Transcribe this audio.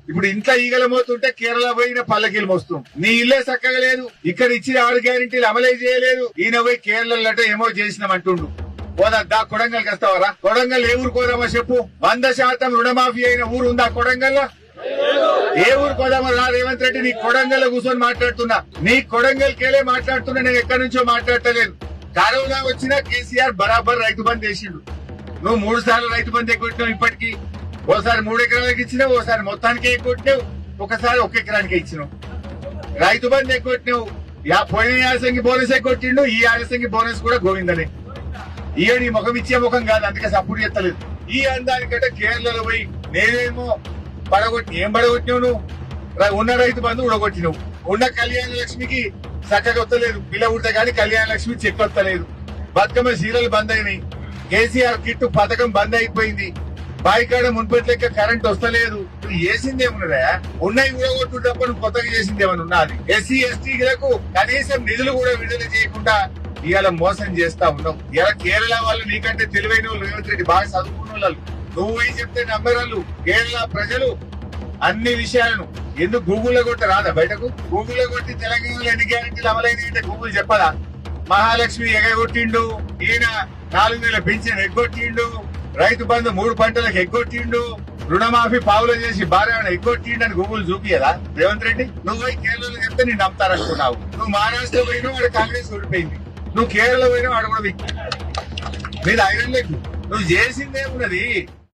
ఇప్పుడు ఇంట్లో ఈగల మోతుంటే కేరళ పోయిన పల్లకీలు మోస్తాం. నీ ఇల్లే చక్కగా లేదు, ఇక్కడ ఇచ్చిన 6 గ్యారెంటీలు అమలే చేయలేదు. ఈయన పోయి కేరళలో ఏమో చేసినామంటుండు. పోదా కొడంగల్కి వస్తావరా? కొడంగల్ ఏ ఊరు కోదామా చెప్పు? 100% రుణమాఫీ అయిన ఊరు ఉందా కొడంగల్? ఏ ఊరు కోదామా రా రేవంత్ రెడ్డి. నీ కొడంగల్ కూర్చొని మాట్లాడుతున్నా, నీ కొడంగల్కెళ్ళే మాట్లాడుతున్నా, నేను ఎక్కడి నుంచో మాట్లాడతలేదు. కరోనా వచ్చినా కేసీఆర్ బరాబర్ రైతు బంద్ చేసిండు. నువ్వు 3 సార్లు రైతు బంద్ ఎగ్గొట్టినావు. ఇప్పటికి ఓసారి 3 ఎకరాలకు ఇచ్చినావు, ఓసారి మొత్తానికి ఎగ్గొట్టినావు, ఒకసారి 1 ఎకరానికి ఇచ్చినావు. రైతు బంద్ ఎగ్గొట్టినావు. పోయిన యాసంగి బోనస్ ఎగ్గొట్టిండు, ఈ యాసంగి బోనస్ కూడా గోవిందనే. ఈ ముఖం ఇచ్చే ముఖం కాదు, అందుకే సపోర్ట్ చేస్తలేదు. ఈ అందానికంటే కేరళలో పోయి నేనేమో ఏం పడగొట్టినావు నువ్వు? ఉన్న రైతు బంధు ఉడగొట్టినావు. ఉన్న కళ్యాణ లక్ష్మికి చక్కగా వస్తలేదు, పిల్ల ఉడితే గానీ కళ్యాణ లక్ష్మి చెక్ వస్తలేదు. బతుకమ్మ సీరియల్ బంద్ అయినాయి. కేసీఆర్ కిట్టు పథకం బంద్ అయిపోయింది. బాయికాడ మున్పటి లెక్క కరెంట్ వస్తలేదు. నువ్వు చేసిందేమున్నదా? ఉన్నాయి ఊడగొట్టు తప్ప నువ్వు కొత్తగా చేసిందేమన్నా ఉన్నది? ఎస్సీ ఎస్టీలకు కనీసం నిధులు కూడా విడుదల చేయకుండా ఇవాళ మోసం చేస్తా ఉన్నావు. ఇలా కేరళ వాళ్ళు నీకంటే తెలివైన వాళ్ళు, రేవంత్ రెడ్డి బాగా చదువుకున్న వాళ్ళు, నువ్వు ఏం చెప్తే నమ్మరాళ్ళు. కేరళ ప్రజలు అన్ని విషయాలను ఎందుకు గూగుల్లో కొట్టి రాదా బయటకు? గూగుల్లో కొట్టి తెలంగాణలో ఎన్ని గ్యారెంటీలు అమలైన గూగుల్ చెప్పదా? మహాలక్ష్మి ఎగగొట్టిండు, ఈయన 4 నెలల పెన్షన్ ఎగ్గొట్టిండు, రైతు బంధు 3 పంటలకు ఎగ్గొట్టిండు, రుణమాఫీ పావులు చేసి భార్య ఎగ్గొట్టిండు అని గూగుల్ చూపియదా రేవంత్ రెడ్డి? నువ్వు పోయి కేరళలో చెప్తే నేను నమ్ముతారనుకున్నావు. నువ్వు మహారాష్ట్ర పోయినా వాడు కాంగ్రెస్ ఓడిపోయింది, నువ్వు కేరళ పోయినా వాడు కూడా మీద ఐరన్ లెక్కు. నువ్వు చేసిందేమున్నది?